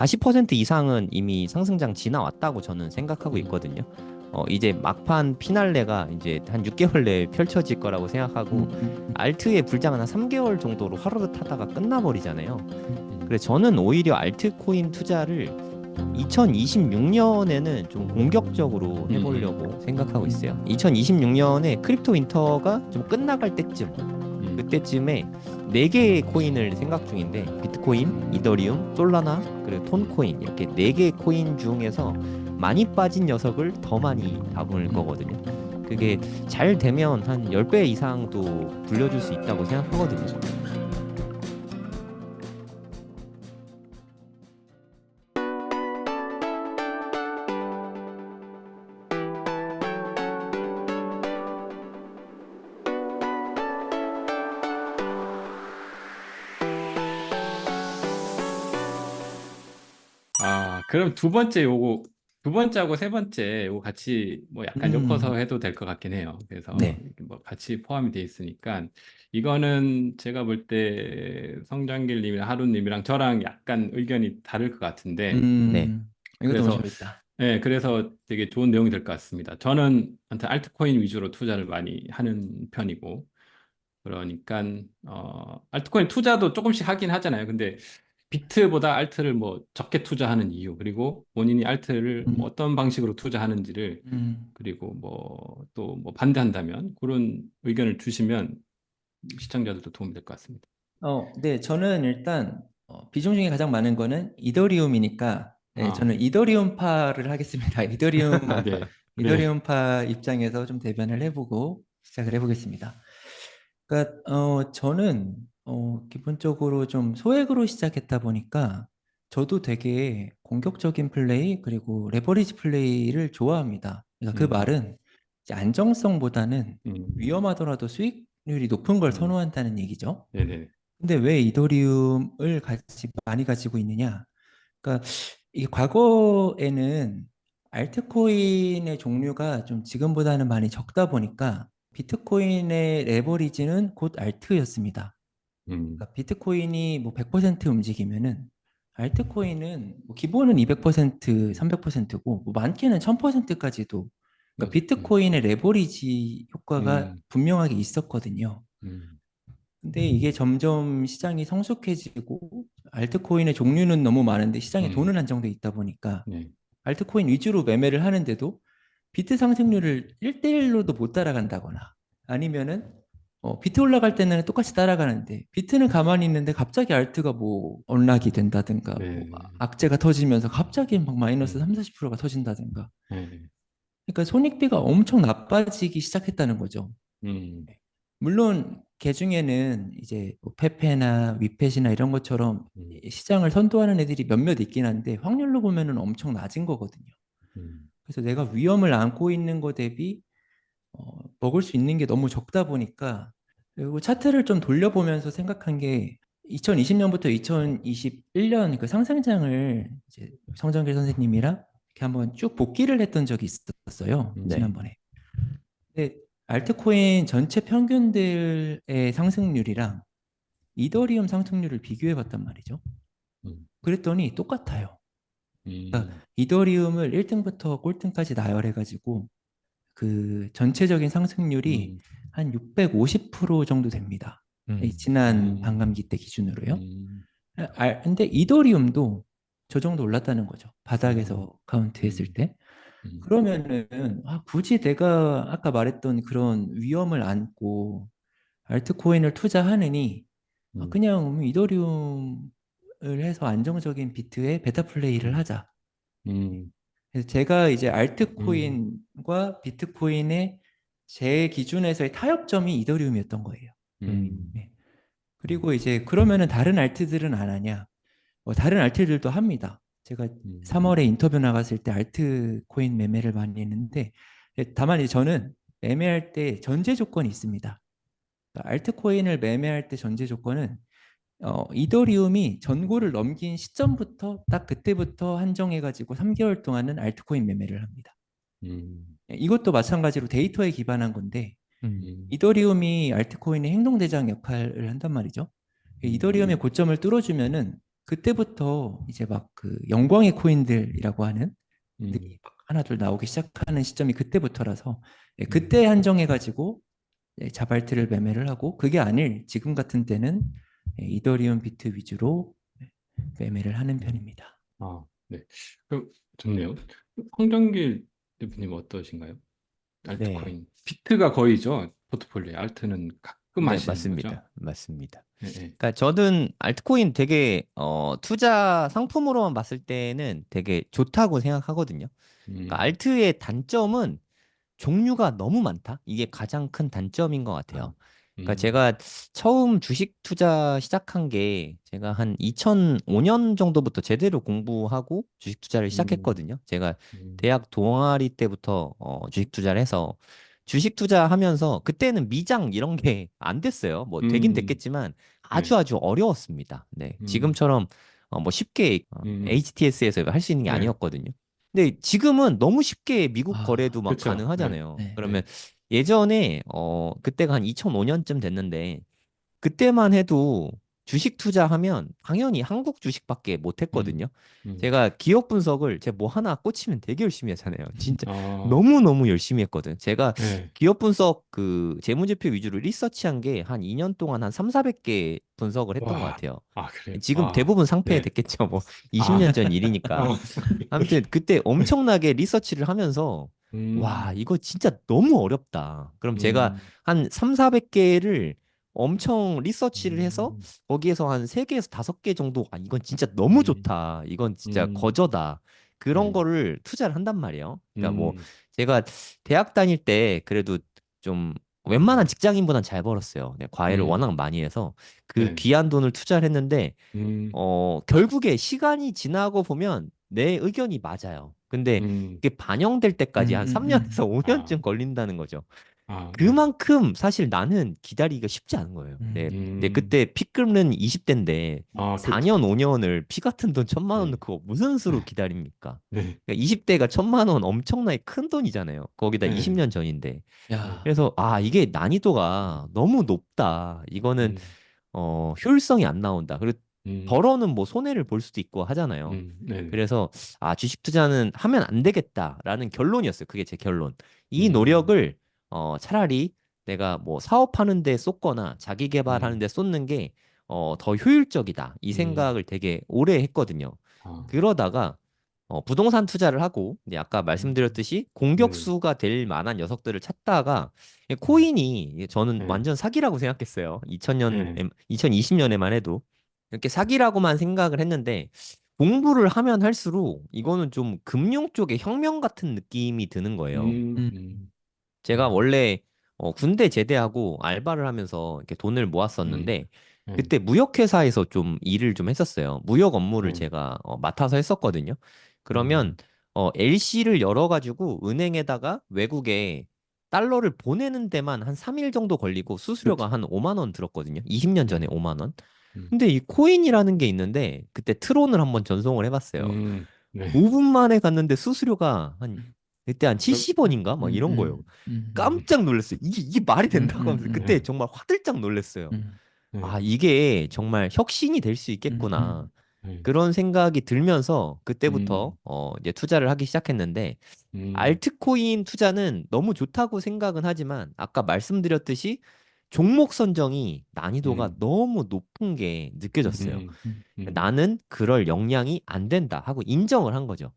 40% 이상은 이미 상승장 지나왔다고 저는 생각하고 있거든요. 이제 막판 피날레가 이제 한 6개월 내에 펼쳐질 거라고 생각하고 알트의 불장은 한 3개월 정도로 화르르 타다가 끝나버리잖아요. 음, 그래서 저는 오히려 알트코인 투자를 2026년에는 좀 공격적으로 해보려고 생각하고 있어요. 2026년에 크립토 윈터가 좀 끝나갈 때쯤, 그때쯤에 4개의 코인을 생각 중인데 비트코인, 이더리움, 솔라나, 그리고 톤코인 이렇게 4개의 코인 중에서 많이 빠진 녀석을 더 많이 담을 거거든요. 그게 잘 되면 한 10배 이상도 불려줄 수 있다고 생각하거든요. 그럼 두 번째하고 세 번째 요거 같이 뭐 약간 엮어서 해도 될 것 같긴 해요. 그래서 네. 이렇게 뭐 같이 포함이 돼 있으니까 이거는 제가 볼 때 성장길 님이랑 하루 님이랑 저랑 약간 의견이 다를 것 같은데 네. 이거 너무 그래서 재밌다. 그래서 되게 좋은 내용이 될 것 같습니다. 저는 한테 알트코인 위주로 투자를 많이 하는 편이고 그러니까 알트코인 투자도 조금씩 하긴 하잖아요. 근데 비트보다 알트를 뭐 적게 투자하는 이유, 그리고 본인이 알트를 뭐 음, 어떤 방식으로 투자하는지를, 음. 그리고 뭐 또 뭐 반대한다면 그런 의견을 주시면 시청자들도 도움이 될 것 같습니다. 네, 저는 일단 비중 중에 가장 많은 거는 이더리움이니까 네, 아, 저는 이더리움파를 하겠습니다. 네. 네. 이더리움파 입장에서 좀 대변을 해보고 시작을 해보겠습니다. 그러니까 저는 기본적으로 좀 소액으로 시작했다 보니까 저도 되게 공격적인 플레이 그리고 레버리지 플레이를 좋아합니다. 그러니까 그 음, 말은 이제 안정성보다는 음, 위험하더라도 수익률이 높은 걸 음, 선호한다는 얘기죠. 네네. 근데 왜 이더리움을 많이 가지고 있느냐? 그러니까 이 과거에는 알트코인의 종류가 좀 지금보다는 많이 적다 보니까 비트코인의 레버리지는 곧 알트였습니다. 음, 그러니까 비트코인이 뭐 100% 움직이면은 알트코인은 뭐 기본은 200%, 300%고 뭐 많게는 1000%까지도 그러니까 맞아. 비트코인의 레버리지 효과가 음, 분명하게 있었거든요. 음, 근데 이게 점점 시장이 성숙해지고 알트코인의 종류는 너무 많은데 시장에 음, 돈은 한정돼 있다 보니까 네. 알트코인 위주로 매매를 하는데도 비트 상승률을 1대1로도 못 따라간다거나 아니면은 비트 올라갈 때는 똑같이 따라가는데 비트는 가만히 있는데 갑자기 알트가 뭐 언락이 된다든가 뭐 네. 악재가 터지면서 갑자기 막 마이너스 음, 3, 40%가 터진다든가 네. 그러니까 손익비가 엄청 나빠지기 시작했다는 거죠. 음, 물론 개 중에는 이제 뭐 페페나 위펫이나 이런 것처럼 음, 시장을 선도하는 애들이 몇몇 있긴 한데 확률로 보면은 엄청 낮은 거거든요. 음, 그래서 내가 위험을 안고 있는 거 대비 먹을 수 있는 게 너무 적다 보니까 그리고 차트를 좀 돌려보면서 생각한 게 2020년부터 2021년 그 상승장을 이제 성정길 선생님이랑 이렇게 한번 쭉 복기를 했던 적이 있었어요. 네. 음, 지난번에. 근데 알트코인 전체 평균들의 상승률이랑 이더리움 상승률을 비교해 봤단 말이죠. 음, 그랬더니 똑같아요. 그러니까 음, 이더리움을 1등부터 꼴등까지 나열해 가지고 그 전체적인 상승률이 음, 한 650% 정도 됩니다. 이 지난 음, 반감기 때 기준으로요. 음, 근데 이더리움도 저 정도 올랐다는 거죠. 음, 바닥에서 카운트했을 음, 때. 음, 그러면은 굳이 내가 아까 말했던 그런 위험을 안고 알트코인을 투자하느니 음, 그냥 이더리움을 해서 안정적인 비트의 베타 플레이를 음, 하자. 음, 그래서 제가 이제 음, 알트코인과 비트코인의 제 기준에서의 타협점이 이더리움이었던 거예요. 음, 네. 그리고 이제 그러면은 다른 알트들은 안 하냐? 다른 알트들도 합니다. 제가 음, 3월에 인터뷰 나갔을 때 알트코인 매매를 많이 했는데 다만 이제 저는 매매할 때 전제 조건이 있습니다. 그러니까 알트코인을 매매할 때 전제 조건은 이더리움이 전고를 넘긴 시점부터 딱 그때부터 한정해가지고 3개월 동안은 알트코인 매매를 합니다. 음, 이것도 마찬가지로 데이터에 기반한 건데 음, 이더리움이 알트코인의 행동대장 역할을 한단 말이죠. 이더리움의 음, 고점을 뚫어주면은 그때부터 이제 막 그 영광의 코인들이라고 하는 음, 들이 막 하나둘 나오기 시작하는 시점이 그때부터라서 예, 음, 그때 한정해 가지고 자발트를 매매를 하고 그게 아닐 지금 같은 때는 이더리움 비트 위주로 매매를 하는 편입니다. 아, 네. 그럼 좋네요. 황정길 대표님 어떠신가요? 네. 알트코인. 비트가 거의죠. 포트폴리오에. 알트는 가끔 네, 하시는 거죠. 맞습니다. 맞습니다. 네, 네. 그러니까 저는 알트코인 되게 투자 상품으로만 봤을 때는 되게 좋다고 생각하거든요. 그러니까 음, 알트의 단점은 종류가 너무 많다. 이게 가장 큰 단점인 것 아, 같아요. 그러니까 음, 제가 처음 주식 투자 시작한 게 제가 한 2005년 정도부터 제대로 공부하고 주식 투자를 음, 시작했거든요. 제가 음, 대학 동아리 때부터 주식 투자를 해서 주식 투자하면서 그때는 미장 이런 게 안 됐어요. 뭐 되긴 음, 됐겠지만 네, 아주 아주 어려웠습니다. 네. 음, 지금처럼 뭐 쉽게 음, HTS에서 할 수 있는 게 네. 아니었거든요. 근데 지금은 너무 쉽게 미국 아, 거래도 막 그렇죠. 네, 가능하잖아요. 네. 그러면 네, 예전에 그때가 한 2005년쯤 됐는데 그때만 해도 주식 투자하면 당연히 한국 주식밖에 못 음, 했거든요. 음, 제가 기업 분석을 제가 뭐 하나 꽂히면 되게 열심히 하잖아요. 진짜 아, 너무너무 열심히 했거든. 제가 네. 기업 분석 그 재무제표 위주로 리서치한 게 한 2년 동안 한 3, 400개 분석을 했던 것 와, 같아요. 아, 그래요. 지금 아, 대부분 상폐 네. 됐겠죠. 뭐 20년 아, 전 일이니까. 아, 아무튼 그때 엄청나게 리서치를 하면서 와, 음, 이거 진짜 너무 어렵다. 그럼 제가 음, 한 3, 400개를 엄청 리서치를 해서 음, 거기에서 한 3개에서 5개 정도 아, 이건 진짜 너무 음, 좋다. 이건 진짜 음, 거저다. 그런 네, 거를 투자를 한단 말이에요. 그러니까 뭐 음, 제가 대학 다닐 때 그래도 좀 웬만한 직장인보단 잘 벌었어요. 네, 과외를 음, 워낙 많이 해서 그 네, 귀한 돈을 투자를 했는데 음, 결국에 시간이 지나고 보면 내 의견이 맞아요. 근데 음, 그게 반영될 때까지 한 3년에서 아, 5년쯤 걸린다는 거죠. 아, 네, 그만큼 사실 나는 기다리기가 쉽지 않은 거예요. 네, 네 음, 그때 피 끓는 20대인데 아, 그렇죠. 4년, 5년을 피 같은 돈 1,000만 원 네, 넣고 무슨 수로 네, 기다립니까? 네, 그러니까 20대가 1,000만 원 엄청나게 큰 돈이잖아요. 거기다 네, 20년 전인데. 네, 야, 그래서 아, 이게 난이도가 너무 높다. 이거는 음, 효율성이 안 나온다. 그리고 음, 벌어는 뭐 손해를 볼 수도 있고 하잖아요. 네, 그래서 아, 주식 투자는 하면 안 되겠다라는 결론이었어요. 그게 제 결론. 이 음, 노력을 차라리 내가 뭐 사업하는 데 쏟거나 자기 개발하는 음, 데 쏟는 게 더 효율적이다. 이 음, 생각을 되게 오래 했거든요. 아, 그러다가 부동산 투자를 하고 이제 아까 음, 말씀드렸듯이 네, 공격수가 될 만한 녀석들을 찾다가 음, 코인이 저는 네, 완전 사기라고 생각했어요. 2000년, 네, 2020년에만 해도 이렇게 사기라고만 생각을 했는데 공부를 하면 할수록 이거는 좀 금융 쪽의 혁명 같은 느낌이 드는 거예요. 음, 음, 음, 제가 음, 원래 군대 제대하고 알바를 하면서 이렇게 돈을 음, 모았었는데 네, 그때 무역회사에서 좀 일을 좀 했었어요. 무역 업무를 네, 제가 맡아서 했었거든요. 그러면 음, LC를 열어가지고 은행에다가 외국에 달러를 보내는 데만 한 3일 정도 걸리고 수수료가 그렇죠. 한 5만 원 들었거든요. 20년 전에 네, 5만 원. 음, 근데 이 코인이라는 게 있는데 그때 트론을 한번 전송을 해봤어요. 네, 5분 만에 갔는데 수수료가 한 음, 그때 한 그럼, 70원인가 막 이런 거예요. 음, 깜짝 놀랐어요. 이게 말이 음, 된다고 하면서 그때 네, 정말 화들짝 놀랐어요. 음, 네, 아, 이게 정말 혁신이 될 수 음, 있겠구나. 음, 네, 그런 생각이 들면서 그때부터 음, 이제 투자를 하기 시작했는데 음, 알트코인 투자는 너무 좋다고 생각은 하지만 아까 말씀드렸듯이 종목 선정이 난이도가 음, 너무 높은 게 느껴졌어요. 음, 음, 음, 나는 그럴 역량이 안 된다 하고 인정을 한 거죠.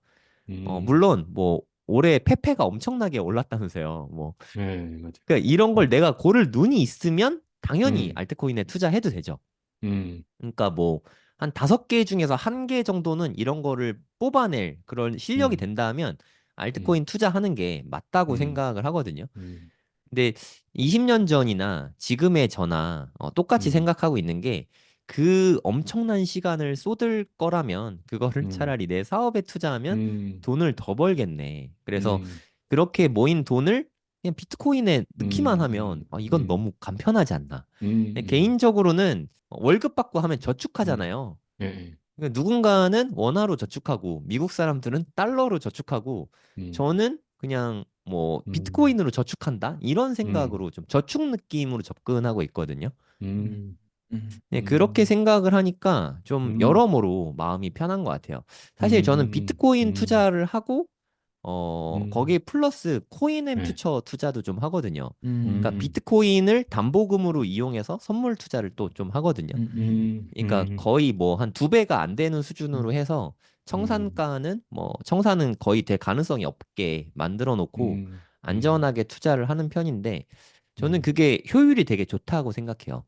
음, 물론 뭐 올해 페페가 엄청나게 올랐다면서요. 뭐 네, 맞아요. 그러니까 이런 걸 내가 고를 눈이 있으면 당연히 음, 알트코인에 투자해도 되죠. 음, 그러니까 뭐 한 5개 중에서 1개 정도는 이런 거를 뽑아낼 그런 실력이 음, 된다면 음, 알트코인 투자하는 게 맞다고 음, 생각을 하거든요. 음, 근데 20년 전이나 지금의 저나 똑같이 음, 생각하고 있는 게 그 엄청난 시간을 쏟을 거라면 그거를 음, 차라리 내 사업에 투자하면 음, 돈을 더 벌겠네. 그래서 음, 그렇게 모인 돈을 그냥 비트코인에 넣기만 하면 이건 음, 너무 간편하지 않나. 음, 개인적으로는 월급 받고 하면 음, 저축하잖아요. 네, 그러니까 누군가는 원화로 저축하고 미국 사람들은 달러로 저축하고 음, 저는 그냥 뭐 음, 비트코인으로 저축한다 이런 음, 생각으로 좀 저축 느낌으로 접근하고 있거든요. 음. 음. 네, 그렇게 생각을 하니까 좀 음, 여러모로 마음이 편한 것 같아요. 사실 저는 비트코인 음, 투자를 하고 거기에 플러스 코인앤 네, 퓨처 투자도 좀 하거든요. 그러니까 음, 비트코인을 담보금으로 이용해서 선물 투자를 또 좀 하거든요. 그러니까 거의 뭐 한 두 배가 안 되는 수준으로 해서 청산가는 뭐 청산은 거의 될 가능성이 없게 만들어 놓고 안전하게 투자를 하는 편인데 저는 그게 효율이 되게 좋다고 생각해요.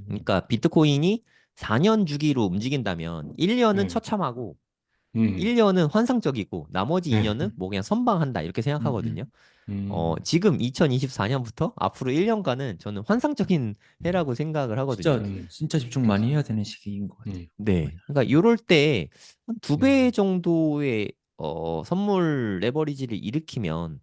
그러니까 비트코인이 4년 주기로 움직인다면 1년은 네, 처참하고 음, 1년은 환상적이고 나머지 네, 2년은 뭐 그냥 선방한다 이렇게 생각하거든요. 음, 지금 2024년부터 앞으로 1년간은 저는 환상적인 해라고 생각을 하거든요. 진짜 음, 진짜 집중 많이 해야 되는 시기인 것 같아요. 음, 맞아요. 네. 그러니까 이럴 때 한 두 배 음, 정도의 선물 레버리지를 일으키면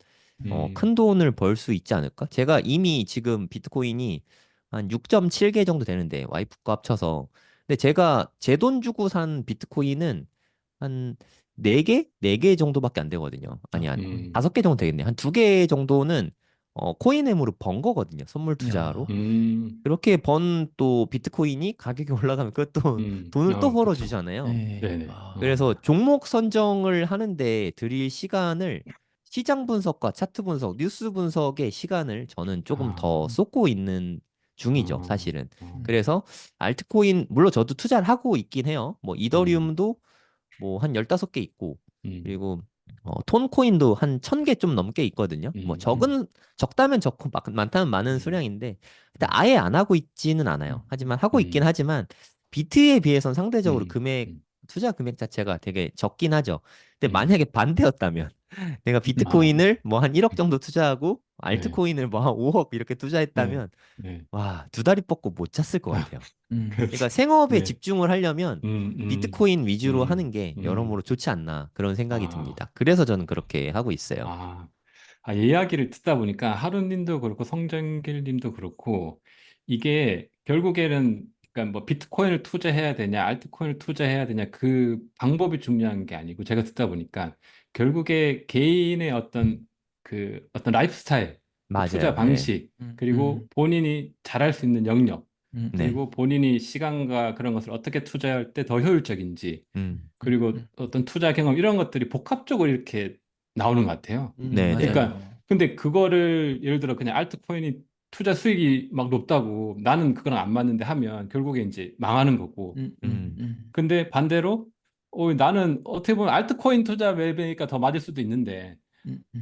음, 큰 돈을 벌 수 있지 않을까? 제가 이미 지금 비트코인이 한 6.7개 정도 되는데 와이프 거 합쳐서 근데 제가 제 돈 주고 산 비트코인은 한 4개? 4개 정도밖에 안 되거든요. 아니, 한 음, 5개 정도 되겠네. 한 2개 정도는 코인엠으로 번 거거든요. 선물 투자로. 야, 그렇게 번 또 비트코인이 가격이 올라가면 그것도 돈을 또 그쵸. 벌어주잖아요. 네. 네네, 아, 그래서 종목 선정을 하는데 들일 시간을 시장 분석과 차트 분석, 뉴스 분석의 시간을 저는 조금 더 아, 쏟고 있는 중이죠, 어, 사실은. 음, 그래서 알트코인, 물론 저도 투자를 하고 있긴 해요. 뭐 음, 이더리움도 뭐 한 15개 있고, 음, 그리고 톤코인도 한 1000개 좀 넘게 있거든요. 뭐 음, 적다면 적고 많다면 많은 음, 수량인데, 일단 음, 아예 안 하고 있지는 않아요. 하지만 하고 있긴 음, 하지만, 비트에 비해서는 상대적으로 음, 음, 투자 금액 자체가 되게 적긴 하죠. 근데 음, 만약에 반대였다면, 내가 아, 비트코인을 뭐 한 1억 정도 투자하고, 네, 알트코인을 뭐 한 5억 이렇게 네, 투자했다면, 네, 와, 두 다리 뻗고 못 잤을 것 같아요. 음, 그러니까 생업에 네, 집중을 하려면 음, 음, 비트코인 위주로 하는 게 여러모로 음, 좋지 않나 그런 생각이 아, 듭니다. 그래서 저는 그렇게 하고 있어요. 아, 이야기를 듣다 보니까 하루님도 그렇고 성정길님도 그렇고 이게 결국에는 그러니까 뭐 비트코인을 투자해야 되냐, 알트코인을 투자해야 되냐 그 방법이 중요한 게 아니고 제가 듣다 보니까 결국에 개인의 어떤 라이프 스타일, 그 투자 맞아요. 네. 방식, 음, 그리고 음, 본인이 잘할 수 있는 영역, 네. 음, 그리고 본인이 시간과 그런 것을 어떻게 투자할 때 더 효율적인지, 음, 그리고 어떤 투자 경험 이런 것들이 복합적으로 이렇게 나오는 것 같아요. 네, 네. 그러니까 맞아요. 근데 그거를 예를 들어 그냥 알트코인이 투자 수익이 막 높다고 나는 그거랑 안 맞는데 하면 결국에 이제 망하는 거고. 음, 음, 음, 음, 근데 반대로 나는 어떻게 보면 알트코인 투자 매매니까 더 맞을 수도 있는데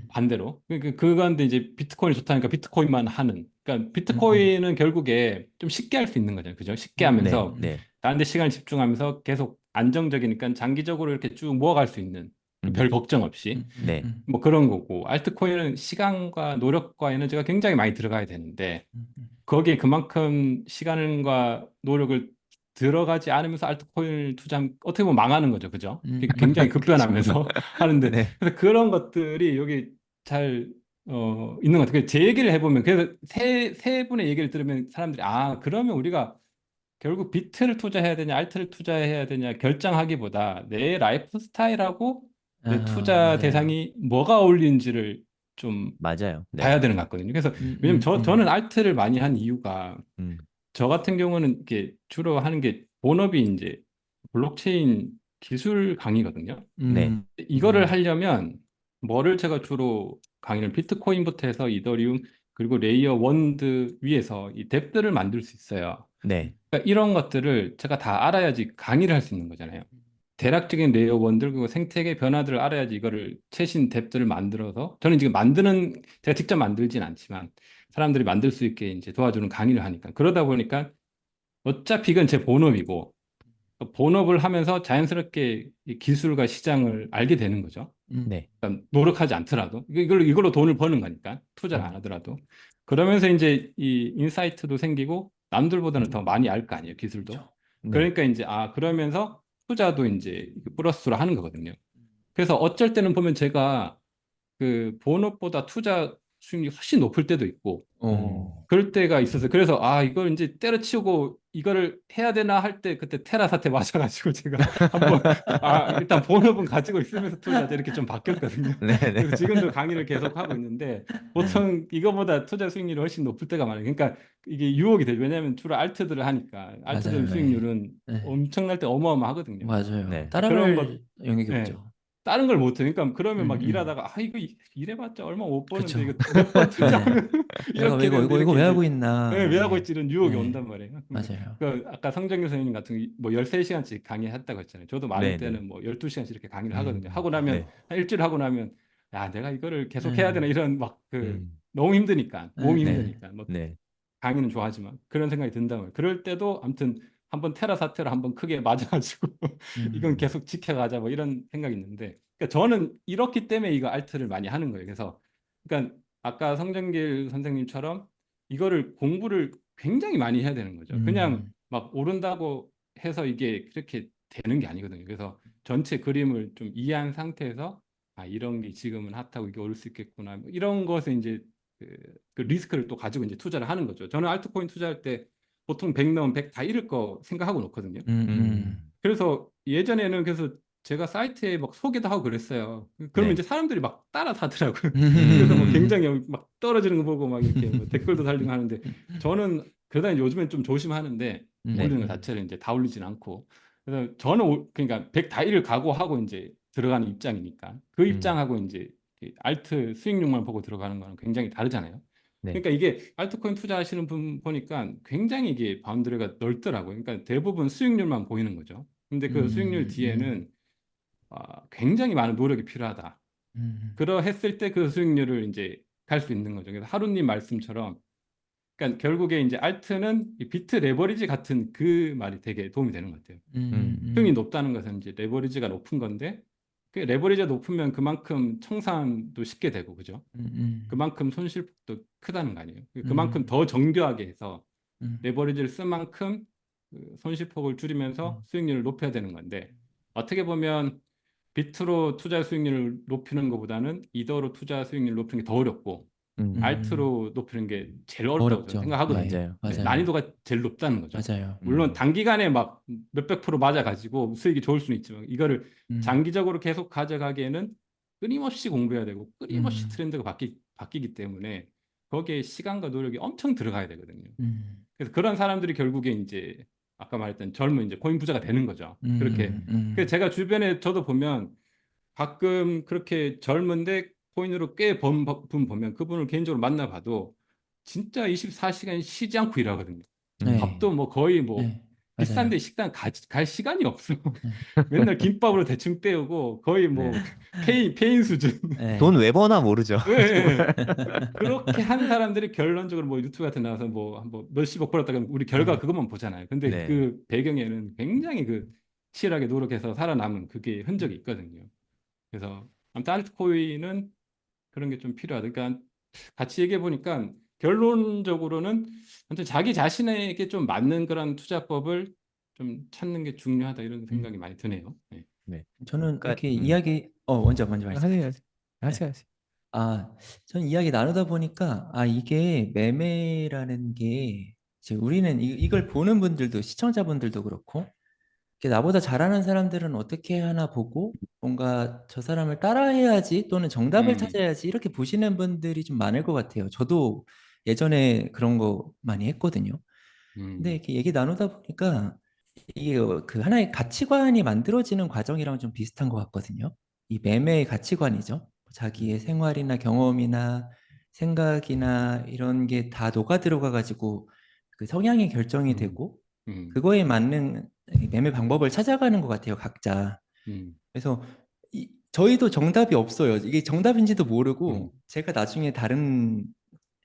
반대로 그러니까 그건데 이제 비트코인이 좋다니까 비트코인만 하는. 그러니까 음, 비트코인은 결국에 좀 쉽게 할 수 있는 거잖아요. 그죠? 쉽게 네, 하면서 네. 다른 데 시간을 집중하면서 계속 안정적이니까 장기적으로 이렇게 쭉 모아갈 수 있는 별 음, 걱정 없이. 네. 뭐 그런 거고 알트코인은 시간과 노력과 에너지가 굉장히 많이 들어가야 되는데 거기에 그만큼 시간과 노력을 들어가지 않으면서 알트코인을 투자하면 어떻게 보면 망하는 거죠, 그죠? 굉장히 그쵸. 급변하면서 하는데 네. 그래서 그런 것들이 여기 잘 있는 것 같아요. 제 얘기를 해보면 그래서 세 분의 얘기를 들으면 사람들이 그러면 우리가 결국 비트를 투자해야 되냐, 알트를 투자해야 되냐 결정하기보다 내 라이프 스타일하고 내 아, 투자 맞아요. 대상이 뭐가 어울리는지를 좀 맞아요. 네. 봐야 되는 것 같거든요. 그래서 음, 왜냐면 음, 저는 음, 알트를 많이 한 이유가 음, 저 같은 경우는 이렇게 주로 하는 게 본업이 이제 블록체인 기술 강의거든요. 네. 이거를 하려면 뭐를 제가 주로 강의를 비트코인부터 해서 이더리움 그리고 레이어 원드 위에서 이 뎁들을 만들 수 있어요. 네. 그러니까 이런 것들을 제가 다 알아야지 강의를 할 수 있는 거잖아요. 대략적인 레이어 원들 그리고 생태계 변화들을 알아야지 이거를 최신 뎁들을 만들어서 저는 지금 제가 직접 만들진 않지만 사람들이 만들 수 있게 이제 도와주는 강의를 하니까 그러다 보니까 어차피 이건 제 본업이고 본업을 하면서 자연스럽게 이 기술과 시장을 알게 되는 거죠. 네. 그러니까 노력하지 않더라도 이걸로 돈을 버는 거니까 투자를 안 음, 하더라도 그러면서 이제 이 인사이트도 생기고 남들보다는 더 많이 알 거 아니에요, 기술도. 그쵸. 네. 그러니까 이제 그러면서 투자도 이제 플러스로 하는 거거든요. 그래서 어쩔 때는 보면 제가 그 본업보다 투자 수익이 훨씬 높을 때도 있고 음, 어, 그럴 때가 있어서 그래서 이걸 이제 때려치우고 이거를 해야 되나 할 때 그때 테라 사태 맞아가지고 제가 한번 일단 본업은 가지고 있으면서 투자자 이렇게 좀 바뀌었거든요. 네네. 그래서 지금도 강의를 계속 하고 있는데 보통 이거보다 투자 수익률이 훨씬 높을 때가 많아요. 그러니까 이게 유혹이 돼요. 왜냐하면 주로 알트들을 하니까 알트들 맞아요. 수익률은 네. 엄청날 때 어마어마하거든요. 맞아요. 네. 그런 거 따라갈 영역이 예. 없죠. 다른 걸 못해. 그러니까 그러면 막 음. 일하다가 이거 일해봤자 얼마 못 그쵸. 버는데 이거 몇 번 투자하면 내가 이렇게 되는데 이거 이렇게 왜 이제 하고 있나. 왜 하고 네. 있지 이런 유혹이 네. 온단 말이에요. 맞아요. 그 아까 성정규 선생님 같은 뭐 13시간씩 강의했다고 했잖아요. 저도 많을 네네. 때는 뭐 12시간씩 이렇게 강의를 하거든요. 하고 나면 네. 한 일주일 하고 나면 야, 내가 이거를 계속 네. 해야 되나 이런 막 음. 너무 힘드니까 몸이 네. 힘드니까 뭐 네. 강의는 좋아하지만 그런 생각이 든다고요. 그럴 때도 아무튼 한번 테라 사태로 한번 크게 맞아가지고 이건 계속 지켜가자 뭐 이런 생각이 있는데 그러니까 저는 이렇기 때문에 이거 알트를 많이 하는 거예요. 그래서 그러니까 아까 성정길 선생님처럼 이거를 공부를 굉장히 많이 해야 되는 거죠. 그냥 막 오른다고 해서 이게 그렇게 되는 게 아니거든요. 그래서 전체 그림을 좀 이해한 상태에서 이런 게 지금은 핫하고 이게 오를 수 있겠구나 뭐 이런 것에 이제 그 리스크를 또 가지고 이제 투자를 하는 거죠. 저는 알트코인 투자할 때 보통 100 넣으면 100 다 잃을 거 생각하고 놓거든요. 그래서 예전에는 그래서 제가 사이트에 막 소개도 하고 그랬어요. 그러면 네. 이제 사람들이 막 따라 사더라고요. 그래서 뭐 굉장히 막 떨어지는 거 보고 막 이렇게 뭐 댓글도 달리고 하는데 저는 그러다 이제 요즘엔 좀 조심하는데 올리는 거 자체를 이제 다 올리진 않고 그래서 저는 그러니까 100 다 잃을 각오하고 이제 들어가는 입장이니까 그 입장하고 이제 알트 수익률만 보고 들어가는 거는 굉장히 다르잖아요. 네. 그러니까 이게 알트코인 투자하시는 분 보니까 굉장히 이게 바운드리가 넓더라고요. 그러니까 대부분 수익률만 보이는 거죠. 근데 그 수익률 뒤에는 굉장히 많은 노력이 필요하다. 그러했을 때 그 수익률을 이제 갈 수 있는 거죠. 그래서 하루님 말씀처럼 그러니까 결국에 이제 알트는 이 비트 레버리지 같은 그 말이 되게 도움이 되는 것 같아요. 수익이 높다는 것은 이제 레버리지가 높은 건데 그 레버리지가 높으면 그만큼 청산도 쉽게 되고 그죠? 그만큼 손실폭도 크다는 거 아니에요. 그만큼 더 정교하게 해서 레버리지를 쓴 만큼 그 손실폭을 줄이면서 수익률을 높여야 되는 건데 어떻게 보면 비트로 투자 수익률을 높이는 것보다는 이더로 투자 수익률을 높이는 게 더 어렵고 알트로 높이는 게 제일 어렵다고 저는 어렵죠. 생각하거든요. 네. 맞아요. 맞아요. 난이도가 제일 높다는 거죠. 맞아요. 물론 단기간에 막 몇백 프로 맞아가지고 수익이 좋을 수는 있지만 이거를 장기적으로 계속 가져가기에는 끊임없이 공부해야 되고 끊임없이 트렌드가 바뀌기 때문에 거기에 시간과 노력이 엄청 들어가야 되거든요. 그래서 그런 사람들이 결국에 이제 아까 말했던 젊은 이제 코인 부자가 되는 거죠. 그렇게. 그래서 제가 주변에 저도 보면 가끔 그렇게 젊은데 코인으로 꽤 번 분 보면 그분을 개인적으로 만나봐도 진짜 24시간 쉬지 않고 일하거든요. 네. 밥도 뭐 거의 뭐 네. 비싼데 맞아요. 식당 갈 시간이 없어. 네. 맨날 김밥으로 대충 때우고 거의 뭐 페인 수준. 네. 돈 왜 버나 모르죠. 예, 예. 그렇게 한 사람들이 결론적으로 뭐 유튜브 같은 데 나와서 뭐 몇십억 벌었다 그러면 우리 결과 그것만 보잖아요. 근데 네. 그 배경에는 굉장히 그 치열하게 노력해서 살아남은 그게 흔적이 있거든요. 그래서 아무튼 알트코인은 그런 게 좀 필요하다. 그러니까 같이 얘기해 보니까 결론적으로는 아무튼 자기 자신에게 좀 맞는 그런 투자법을 좀 찾는 게 중요하다 이런 생각이 많이 드네요. 네. 네. 저는 그러니까, 이렇게 이야기 먼저 말씀하세요. 하세요. 저는 이야기 나누다 보니까 이게 매매라는 게 이제 우리는 이걸 보는 분들도 시청자분들도 그렇고 이렇게 나보다 잘하는 사람들은 어떻게 하나 보고 뭔가 저 사람을 따라해야지 또는 정답을 찾아야지 이렇게 보시는 분들이 좀 많을 것 같아요. 저도 예전에 그런 거 많이 했거든요. 근데 이렇게 얘기 나누다 보니까 이게 그 하나의 가치관이 만들어지는 과정이랑 좀 비슷한 것 같거든요. 이 매매의 가치관이죠. 자기의 생활이나 경험이나 생각이나 이런 게 다 녹아 들어가 가지고 그 성향이 결정이 되고 그거에 맞는 매매 방법을 찾아가는 것 같아요, 각자. 그래서 저희도 정답이 없어요. 이게 정답인지도 모르고 제가 나중에 다른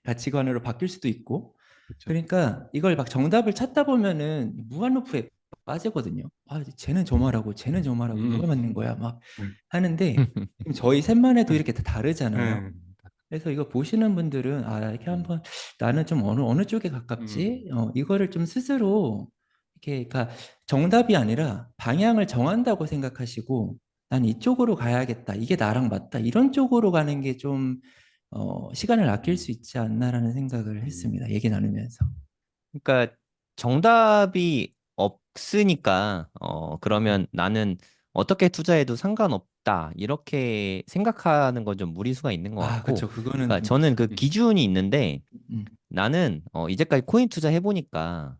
가치관으로 바뀔 수도 있고 그렇죠. 그러니까 이걸 막 정답을 찾다 보면은 무한루프에 빠지거든요. 쟤는 저 말하고 쟤는 저 말하고 뭐가 맞는 거야 막 하는데 지금 저희 셋만 해도 이렇게 다 다르잖아요. 그래서 이거 보시는 분들은 이렇게 한번 나는 좀 어느 쪽에 가깝지? 이거를 좀 스스로 이렇게 그러니까 정답이 아니라 방향을 정한다고 생각하시고 난 이쪽으로 가야겠다. 이게 나랑 맞다. 이런 쪽으로 가는 게 좀 시간을 아낄 수 있지 않나라는 생각을 했습니다. 얘기 나누면서. 그러니까 정답이 없으니까 그러면 나는 어떻게 투자해도 상관없다 이렇게 생각하는 건 좀 무리수가 있는 것 아, 같고, 그쵸. 그거는 그러니까 좀 저는 그쵸. 그 음, 기준이 있는데 음, 나는 이제까지 코인 투자 해보니까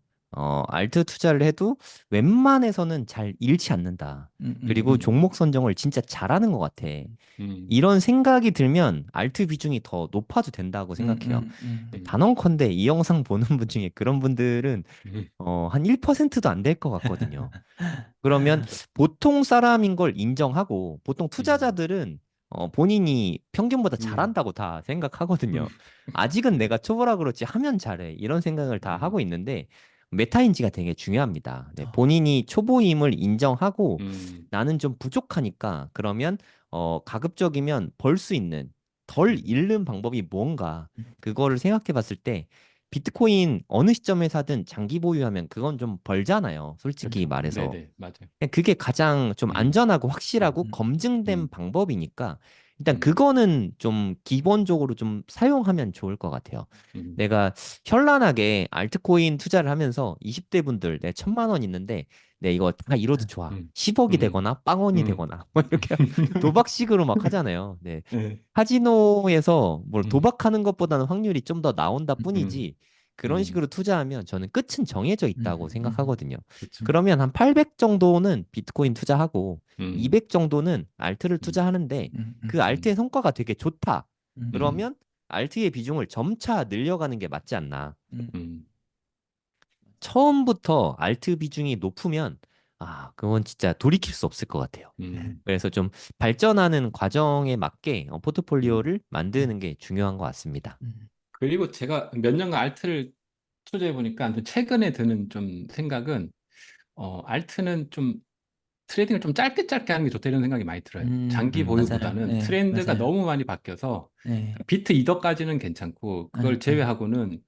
알트 투자를 해도 웬만해서는 잘 잃지 않는다. 음, 음, 그리고 음, 종목 선정을 진짜 잘하는 것 같아. 음, 이런 생각이 들면 알트 비중이 더 높아도 된다고 음, 생각해요. 음, 단언컨대 이 영상 보는 분 중에 그런 분들은 음, 한 1%도 안 될 것 같거든요. 그러면 보통 사람인 걸 인정하고 보통 음, 투자자들은 본인이 평균보다 음, 잘한다고 다 생각하거든요. 음, 아직은 네, 내가 초보라 그렇지 하면 잘해. 이런 생각을 다 음, 하고 있는데 메타인지가 되게 중요합니다. 네, 어, 본인이 초보임을 인정하고 음, 나는 좀 부족하니까 그러면 가급적이면 벌 수 있는 덜 음, 잃는 방법이 뭔가 음, 그거를 생각해 봤을 때 비트코인 어느 시점에 사든 장기 보유하면 그건 좀 벌잖아요. 솔직히 그렇죠. 말해서. 네네, 맞아요. 그게 가장 좀 음, 안전하고 음, 확실하고 음, 검증된 음, 방법이니까 일단 음, 그거는 좀 기본적으로 좀 사용하면 좋을 것 같아요. 음, 내가 현란하게 알트코인 투자를 하면서 20대 분들 내 1,000만 원 있는데 내 이거 다 잃어도 좋아. 음, 10억이 음, 되거나 빵원이 음. 되거나 뭐 이렇게 도박식으로 막 하잖아요. 네. 네, 카지노에서 뭘 음, 도박하는 것보다는 확률이 좀 더 나온다 음, 뿐이지 그런 음, 식으로 투자하면 저는 끝은 정해져 있다고 음, 생각하거든요. 그렇죠. 그러면 한 800 정도는 비트코인 투자하고 음, 200 정도는 알트를 음, 투자하는데 음, 그 알트의 음, 성과가 되게 좋다. 음, 음, 그러면 알트의 비중을 점차 늘려가는 게 맞지 않나. 음, 음, 처음부터 알트 비중이 높으면 그건 진짜 돌이킬 수 없을 것 같아요. 네. 음, 그래서 좀 발전하는 과정에 맞게 음, 포트폴리오를 음, 만드는 게 중요한 것 같습니다. 음, 그리고 제가 몇 년간 알트를 투자해 보니까 최근에 드는 좀 생각은 알트는 좀 트레이딩을 좀 짧게 짧게 하는 게 좋다 이런 생각이 많이 들어요. 장기 맞아요. 보유보다는 네, 트렌드가 맞아요. 너무 많이 바뀌어서 네, 비트 이더까지는 괜찮고 그걸 네. 제외하고는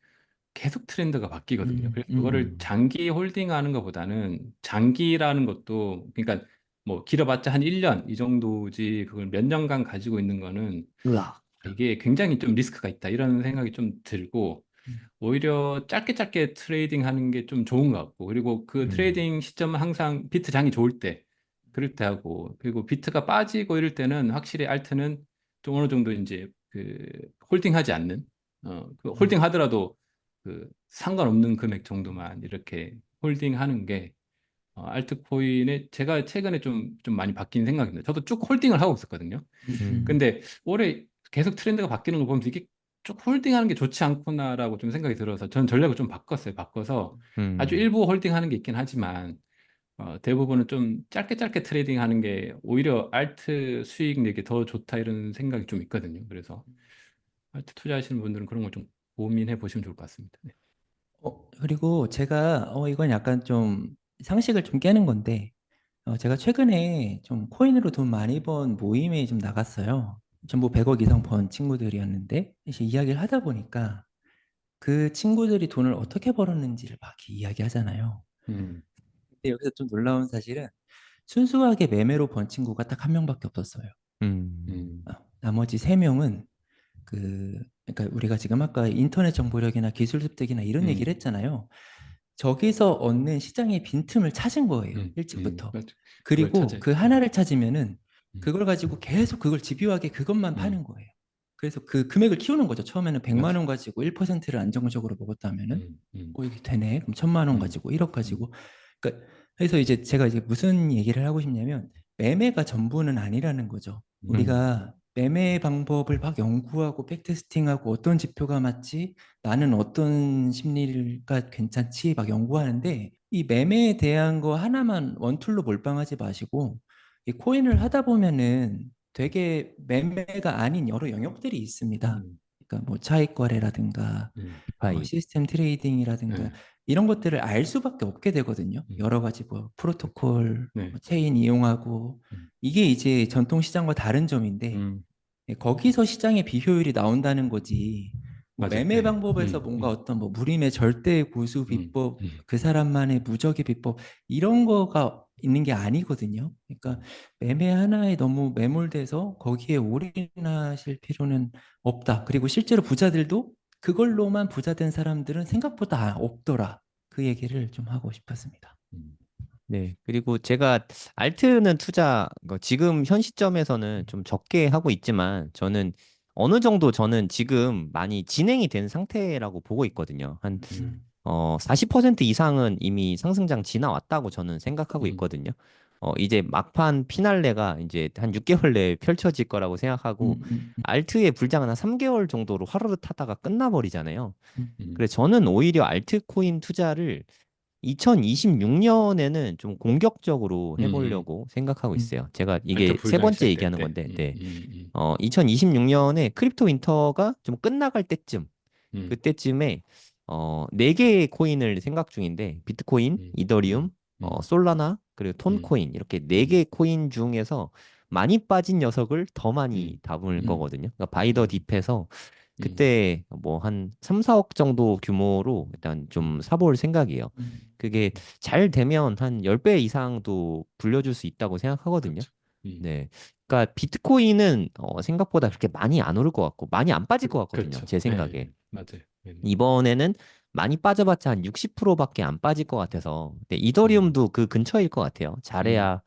계속 트렌드가 바뀌거든요. 그래서 그거를 음. 장기 홀딩하는 것보다는 장기라는 것도 그러니까 뭐 길어봤자 한 1년 이 정도지 그걸 몇 년간 가지고 있는 거는 으악. 이게 굉장히 좀 리스크가 있다 이런 생각이 좀 들고 오히려 짧게 짧게 트레이딩 하는 게 좀 좋은 것 같고 그리고 그 음. 트레이딩 시점은 항상 비트 장이 좋을 때 그럴 때 하고 그리고 비트가 빠지고 이럴 때는 확실히 알트는 좀 어느 정도 이제 그 홀딩하지 않는 그 홀딩 하더라도 그 상관없는 금액 정도만 이렇게 홀딩하는 게 알트코인에 제가 최근에 좀 많이 바뀐 생각입니다. 저도 쭉 홀딩을 하고 있었거든요. 음. 근데 올해 계속 트렌드가 바뀌는 거 보면서 이게 쭉 홀딩하는 게 좋지 않구나라고 좀 생각이 들어서 저는 전략을 좀 바꿨어요. 바꿔서 아주 음. 일부 홀딩하는 게 있긴 하지만 대부분은 좀 짧게 짧게 트레이딩 하는 게 오히려 알트 수익 내기 더 좋다 이런 생각이 좀 있거든요. 그래서 알트 투자하시는 분들은 그런 걸 좀 고민해 보시면 좋을 것 같습니다. 네. 그리고 제가 이건 약간 좀 상식을 좀 깨는 건데 제가 최근에 좀 코인으로 돈 많이 번 모임에 좀 나갔어요. 전부 100억 이상 번 친구들이었는데 이제 이야기를 하다 보니까 그 친구들이 돈을 어떻게 벌었는지를 막 이야기하잖아요. 음, 근데 여기서 좀 놀라운 사실은 순수하게 매매로 번 친구가 딱 한 명밖에 없었어요. 음. 음, 나머지 세 명은 그러니까 우리가 지금 아까 인터넷 정보력이나 기술 습득이나 이런 얘기를 음, 했잖아요. 저기서 얻는 시장의 빈틈을 찾은 거예요. 일찍부터. 맞죠. 그걸 그리고 그 찾아야죠. 하나를 찾으면은 음, 그걸 가지고 계속 그걸 집요하게 그것만 음, 파는 거예요. 그래서 그 금액을 키우는 거죠. 처음에는 100만 맞죠. 원 가지고 1%를 안정적으로 먹었다면은 음, 음, 이게 되네. 그럼 1000만 원 음, 가지고 1억 음, 가지고 그러니까 그래서 이제 제가 이제 무슨 얘기를 하고 싶냐면 매매가 전부는 아니라는 거죠. 음. 우리가 매매 방법을 막 연구하고 백테스팅하고 어떤 지표가 맞지? 나는 어떤 심리가 괜찮지? 막 연구하는데 이 매매에 대한 거 하나만 원툴로 몰빵하지 마시고 이 코인을 하다 보면은 되게 매매가 아닌 여러 영역들이 있습니다. 음, 그러니까 뭐 차익 거래라든가 디파이. 시스템 트레이딩이라든가 네, 이런 것들을 알 수밖에 없게 되거든요. 음, 여러 가지 뭐 프로토콜, 네, 뭐 체인 이용하고 음, 이게 이제 전통 시장과 다른 점인데 음, 거기서 시장의 비효율이 나온다는 거지. 뭐 맞아요. 매매 네, 방법에서 뭔가 어떤 뭐 무림의 절대 고수 음, 비법, 음, 그 사람만의 무적의 비법 이런 거가 있는 게 아니거든요. 그러니까 매매 하나에 너무 매몰돼서 거기에 올인하실 필요는 없다. 그리고 실제로 부자들도 그걸로만 부자 된 사람들은 생각보다 없더라. 그 얘기를 좀 하고 싶었습니다. 네. 그리고 제가 알트는 투자 지금 현 시점에서는 좀 적게 하고 있지만 저는 어느 정도 저는 지금 많이 진행이 된 상태라고 보고 있거든요. 한 음, 40% 이상은 이미 상승장 지나왔다고 저는 생각하고 음, 있거든요. 이제 막판 피날레가 이제 한 6개월 내에 펼쳐질 거라고 생각하고 알트의 불장은 한 3개월 정도로 화르르 타다가 끝나버리잖아요. 음, 그래서 저는 오히려 알트코인 투자를 2026년에는 좀 공격적으로 음. 해보려고 생각하고 음. 있어요. 제가 알트 이게 세 불장 번째 시작될 얘기하는 때. 건데, 네. 2026년에 크립토 윈터가 좀 끝나갈 때쯤, 음, 그때쯤에 네 개의 코인을 생각 중인데, 비트코인, 음, 이더리움, 음, 솔라나, 그리고 음, 톤코인 이렇게 네 음, 개의 코인 중에서 많이 빠진 녀석을 더 많이 음, 담을 음, 거거든요. 그러니까 바이더 음, 딥해서 음, 그때 뭐 한 3, 4억 정도 규모로 일단 좀 사볼 생각이에요. 그게 잘 되면 한 10배 이상도 불려줄 수 있다고 생각하거든요. 그렇죠. 음, 네. 그러니까 비트코인은 생각보다 그렇게 많이 안 오를 것 같고 많이 안 빠질 것 같거든요. 그렇죠. 제 예, 생각에. 예, 맞아요. 예, 이번에는 많이 빠져봤자 한 60%밖에 안 빠질 것 같아서. 근데 음, 이더리움도 그 근처일 것 같아요. 음, 잘해야 음,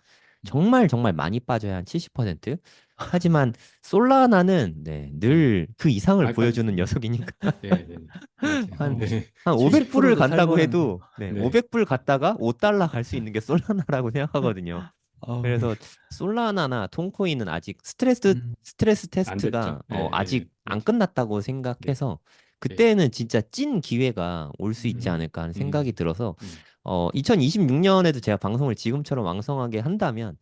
정말 정말 많이 빠져야 한 70%. 하지만 솔라나는 네, 음. 늘 그 이상을 많이 보여주는 빠졌어요. 녀석이니까 네, 네, 맞아요. 한, 어, 네, 한 500불을 70%도 간다고 살벌한데요. 해도 네, 네, 500불 갔다가 5달러 갈 수 있는 게 솔라나라고 생각하거든요. 어, 그래서 솔라나나 톤코인은 아직 음, 스트레스 안 됐죠. 테스트가 예, 예, 아직 안 맞아요. 끝났다고 네, 생각해서 네, 그때는 진짜 찐 기회가 올 수 있지 음, 않을까 하는 생각이 음, 들어서 음, 2026년에도 제가 방송을 지금처럼 왕성하게 한다면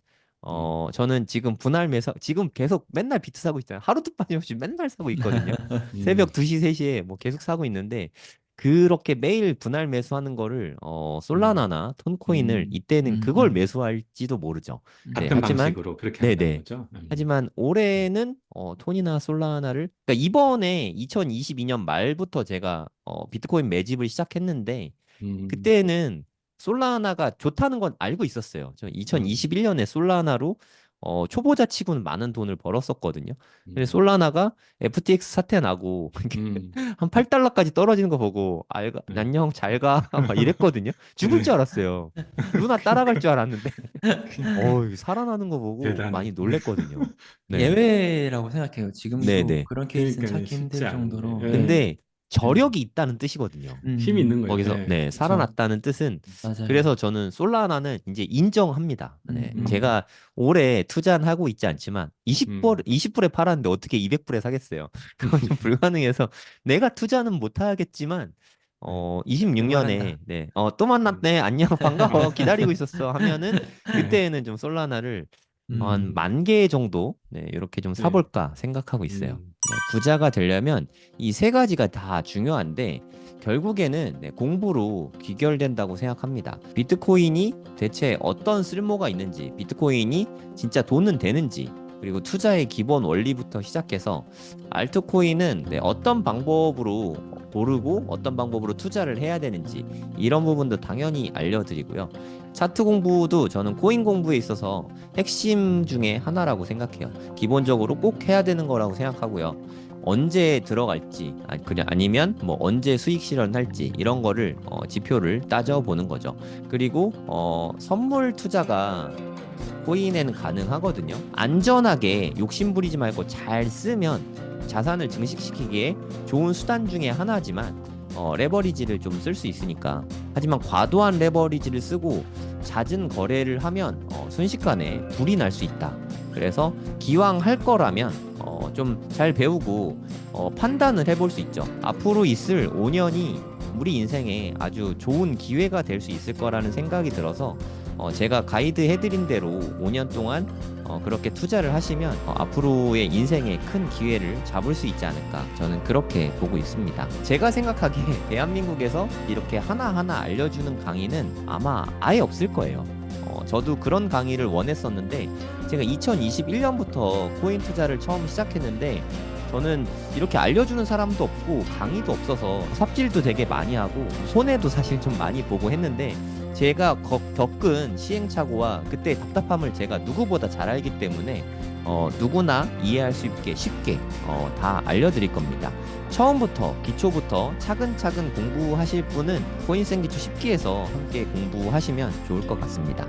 음, 저는 지금 분할 매수 지금 계속 맨날 비트 사고 있잖아요. 하루도 빠짐없이 맨날 사고 있거든요. 음, 새벽 2시, 3시에 뭐 계속 사고 있는데 그렇게 매일 분할 매수하는 거를 음, 솔라나나 톤코인을 음. 이때는 음, 그걸 음, 매수할지도 모르죠. 네, 같은 하지만 방식으로 그렇게 한다는 네네. 거죠. 하지만 올해는 톤이나 솔라나를 그러니까 이번에 2022년 말부터 제가 비트코인 매집을 시작했는데 음, 그때는 솔라나가 좋다는 건 알고 있었어요. 저 음, 2021년에 솔라나로 초보자 치고는 많은 돈을 벌었었거든요. 근데 음, 솔라나가 FTX 사태 나고 음, 한 8달러까지 떨어지는 거 보고 네, 안녕 잘 가 막 이랬거든요. 죽을 줄 네. 알았어요. 루나 따라갈 그러니까, 줄 알았는데 그러니까 살아나는 거 보고 많이 대단해. 놀랬거든요. 네. 예외라고 생각해요. 지금도 네네. 그런 케이스는 그러니까 찾기 쉽지 힘들 않은데, 정도로. 예. 예, 근데 예. 저력이 있다는 뜻이거든요. 힘이 있는 거죠. 거기서 예, 네, 그렇죠. 살아났다는 뜻은 맞아요. 그래서 저는 솔라나는 이제 인정합니다. 네. 음, 제가 올해 투자는 하고 있지 않지만 음. 20불에 팔았는데 어떻게 200불에 사겠어요? 그건 좀 불가능해서 내가 투자는 못 하겠지만 네, 26년에 응원한다. 네. 또 음. 만났네. 안녕. 반가워. 기다리고 있었어. 하면은 그때는 좀 솔라나를 한 음, 10,000개 정도 네, 이렇게 좀 네, 사볼까 생각하고 있어요. 음, 네, 부자가 되려면 이 세 가지가 다 중요한데 결국에는 네, 공부로 귀결된다고 생각합니다. 비트코인이 대체 어떤 쓸모가 있는지, 비트코인이 진짜 돈은 되는지, 그리고 투자의 기본 원리부터 시작해서 알트코인은 네, 어떤 방법으로 고르고 어떤 방법으로 투자를 해야 되는지 이런 부분도 당연히 알려드리고요. 차트 공부도 저는 코인 공부에 있어서 핵심 중에 하나라고 생각해요. 기본적으로 꼭 해야 되는 거라고 생각하고요. 언제 들어갈지, 그냥 아니면 뭐 언제 수익 실현할지 이런 거를 지표를 따져보는 거죠. 그리고 선물 투자가 코인에는 가능하거든요. 안전하게 욕심부리지 말고 잘 쓰면 자산을 증식시키기에 좋은 수단 중에 하나지만 레버리지를 좀 쓸 수 있으니까. 하지만 과도한 레버리지를 쓰고 잦은 거래를 하면 순식간에 불이 날 수 있다. 그래서 기왕 할 거라면 좀 잘 배우고 판단을 해볼 수 있죠. 앞으로 있을 5년이 우리 인생에 아주 좋은 기회가 될 수 있을 거라는 생각이 들어서 제가 가이드 해드린 대로 5년 동안 그렇게 투자를 하시면 앞으로의 인생에 큰 기회를 잡을 수 있지 않을까 저는 그렇게 보고 있습니다. 제가 생각하기에 대한민국에서 이렇게 하나하나 알려주는 강의는 아마 아예 없을 거예요. 저도 그런 강의를 원했었는데 제가 2021년부터 코인 투자를 처음 시작했는데 저는 이렇게 알려주는 사람도 없고 강의도 없어서 삽질도 되게 많이 하고 손해도 사실 좀 많이 보고 했는데 제가 겪은 시행착오와 그때 답답함을 제가 누구보다 잘 알기 때문에 누구나 이해할 수 있게 쉽게 다 알려드릴 겁니다. 처음부터 기초부터 차근차근 공부하실 분은 코인센기초 10기에서 함께 공부하시면 좋을 것 같습니다.